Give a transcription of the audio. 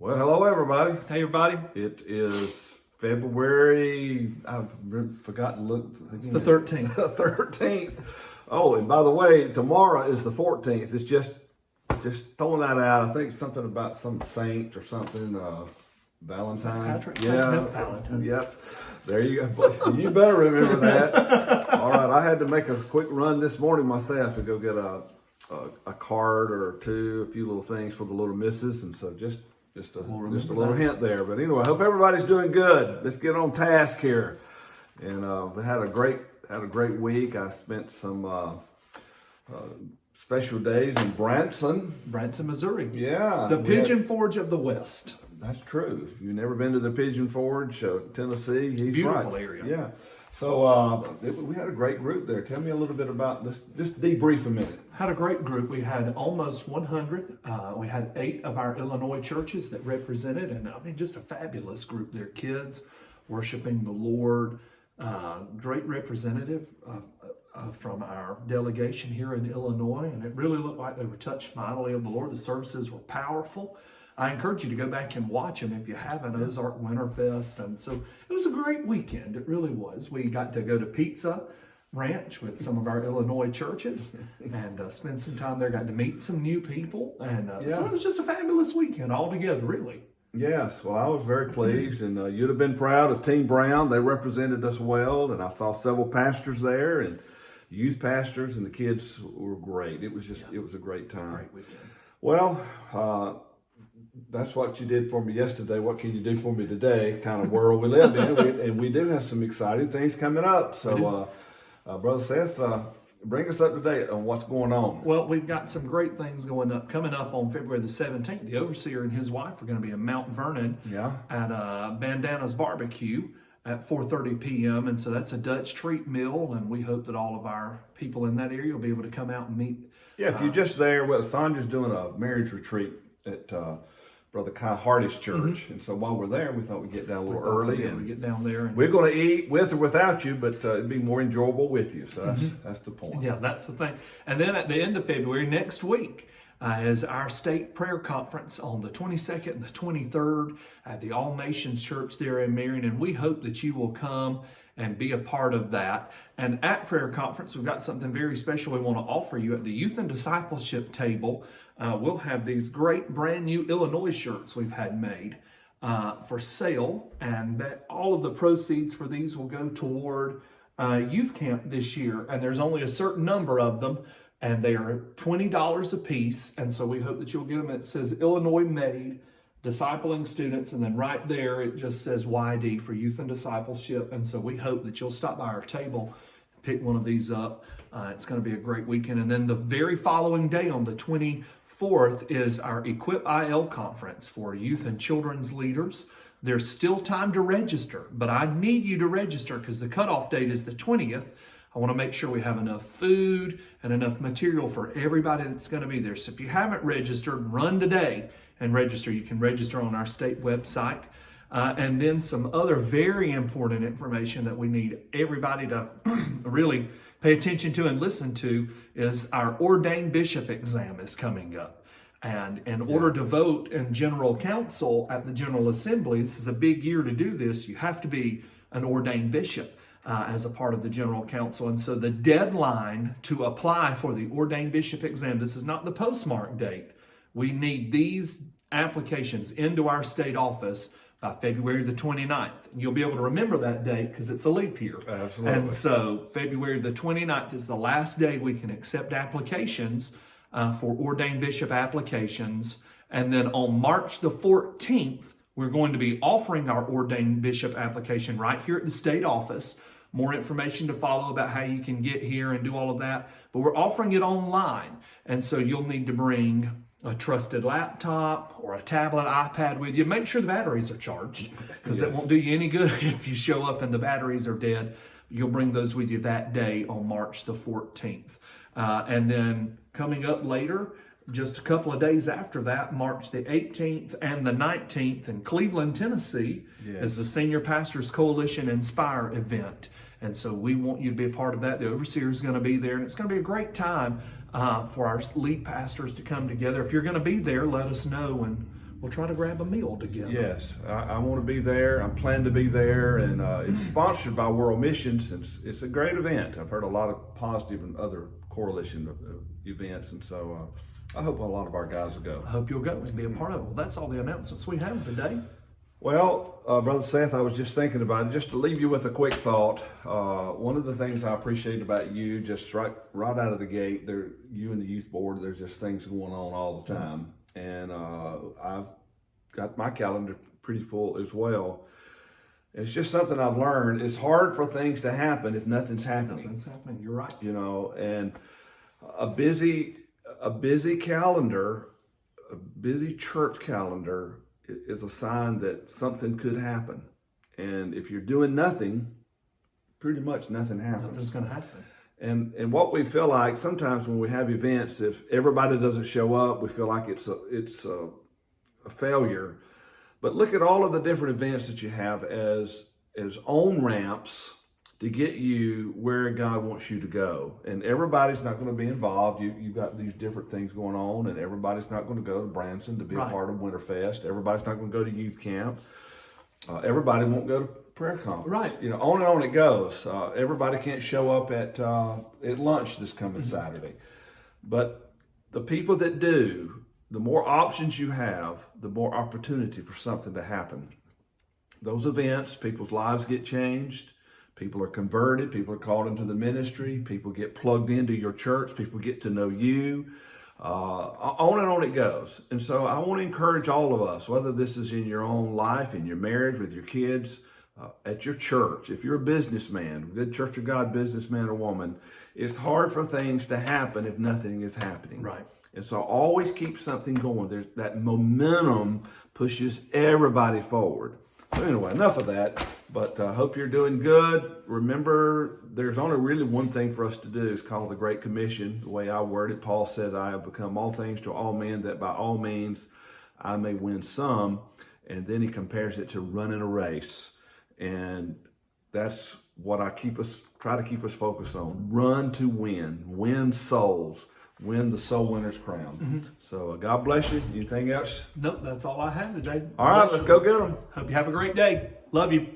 Well, hello everybody. Hey everybody. It is February, I've forgotten to look. It's the 13th. 13th. Oh, and by the way, tomorrow is the 14th. It's just throwing that out. I think something about some saint or something, Valentine. St. Patrick. Yeah. Valentine. Yep. There you go. You better remember that. All right. I had to make a quick run this morning myself to go get a card or two, a few little things for the little missus, and so just a little hint there. But anyway, I hope everybody's doing good. Let's get on task here. And we had a great week. I spent some special days in Branson, Missouri. Yeah, the Pigeon Forge of the West. That's true. If you've never been to the Pigeon Forge, Tennessee, he's beautiful right. area. Yeah. So we had a great group there. Tell me a little bit about this. Just debrief a minute. Had a great group. We had almost 100. We had 8 of our Illinois churches that represented, and I mean, just a fabulous group. Their kids worshiping the Lord. Great representative from our delegation here in Illinois, and it really looked like they were touched mightily of the Lord. The services were powerful. I encourage you to go back and watch them if you haven't. Ozark Winterfest, and so it was a great weekend. It really was. We got to go to Pizza Ranch with some of our Illinois churches and spend some time there. Got to meet some new people, and so it was just a fabulous weekend altogether, really. Yes, well, I was very pleased, and you'd have been proud of Team Brown. They represented us well, and I saw several pastors there, and youth pastors, and the kids were great. It was it was a great time. Great weekend. Well, that's what you did for me yesterday. What can you do for me today? Kind of world we live in, and we do have some exciting things coming up. So, Brother Seth, bring us up to date on what's going on. Well, we've got some great things coming up on February the 17th. The overseer and his wife are going to be in Mount Vernon at Bandana's barbecue at 4:30 p.m. And so that's a Dutch treat meal, and we hope that all of our people in that area will be able to come out and meet. Yeah, if you're just there, well, Sonja's doing a marriage retreat at Brother Kai Hardy's church, and so while we're there, we thought we'd get down a little early, and we get down there. And we're going to eat with or without you, but it'd be more enjoyable with you. So that's the point. Yeah, that's the thing. And then at the end of February, next week, is our state prayer conference on the 22nd and the 23rd at the All Nations Church there in Marion, and we hope that you will come and be a part of that. And at prayer conference, we've got something very special we want to offer you at the Youth and Discipleship table. We'll have these great brand new Illinois shirts we've had made for sale, and that all of the proceeds for these will go toward youth camp this year. And there's only a certain number of them, and they are $20 a piece. And so we hope that you'll get them. It says Illinois made, discipling students, and then right there it just says YD for Youth and Discipleship. And so we hope that you'll stop by our table, pick one of these up. It's going to be a great weekend. And then the very following day on the 24th is our Equip IL conference for youth and children's leaders. There's still time to register, but I need you to register because the cutoff date is the 20th. I want to make sure we have enough food and enough material for everybody that's going to be there. So if you haven't registered, run today and register. You can register on our state website. And then some other very important information that we need everybody to really pay attention to and listen to is our Ordain Bishop Exam is coming up. And in order to vote in General Council at the General Assembly, this is a big year to do this, you have to be an ordained bishop as a part of the General Council. And so the deadline to apply for the Ordain Bishop Exam, this is not the postmark date. We need these applications into our state office by February the 29th. You'll be able to remember that date because it's a leap year. Absolutely. And so February the 29th is the last day we can accept applications for ordained bishop applications. And then on March the 14th, we're going to be offering our ordained bishop application right here at the state office. More information to follow about how you can get here and do all of that. But we're offering it online. And so you'll need to bring a trusted laptop or a tablet, iPad with you. Make sure the batteries are charged because it won't do you any good if you show up and the batteries are dead. You'll bring those with you that day on March the 14th. And then coming up later, just a couple of days after that, March the 18th and the 19th in Cleveland, Tennessee, is the Senior Pastors Coalition Inspire event. And so we want you to be a part of that. The overseer is going to be there, and it's going to be a great time for our lead pastors to come together. If you're going to be there, let us know, and we'll try to grab a meal together. Yes, I want to be there. I plan to be there, and it's sponsored by World Missions. And it's a great event. I've heard a lot of positive and other coalition events, and so I hope a lot of our guys will go. I hope you'll go and be a part of it. Well, that's all the announcements we have today. Well, Brother Seth, I was just thinking about it. Just to leave you with a quick thought, one of the things I appreciate about you, just right out of the gate, you and the youth board, there's just things going on all the time. And I've got my calendar pretty full as well. It's just something I've learned. It's hard for things to happen if nothing's happening. Nothing's happening. You're right. You know, and a busy calendar, a busy church calendar is a sign that something could happen. And if you're doing nothing, pretty much nothing happens. Nothing's going to happen. And what we feel like sometimes when we have events, if everybody doesn't show up, we feel like it's a failure. But look at all of the different events that you have as on-ramps to get you where God wants you to go. And everybody's not going to be involved. You've got these different things going on, and everybody's not going to go to Branson to be a part of Winterfest. Everybody's not going to go to youth camp. Everybody won't go to prayer conference. Right. You know, on and on it goes. Everybody can't show up at lunch this coming Saturday. But the people that do, the more options you have, the more opportunity for something to happen. Those events, people's lives get changed. People are converted. People are called into the ministry. People get plugged into your church. People get to know you. On and on it goes. And so I want to encourage all of us, whether this is in your own life, in your marriage, with your kids, at your church. If you're a businessman, a good Church of God businessman or woman, it's hard for things to happen if nothing is happening. Right. And so always keep something going. There's that momentum pushes everybody forward. So anyway, enough of that, but I hope you're doing good. Remember, there's only really one thing for us to do. It's called the Great Commission. The way I word it, Paul said, I have become all things to all men, that by all means I may win some. And then he compares it to running a race. And that's what I try to keep us focused on. Run to win souls. Win the soul winner's crown. Mm-hmm. So God bless you. Anything else? Nope, that's all I have today. All right, let's go get them. Hope you have a great day. Love you.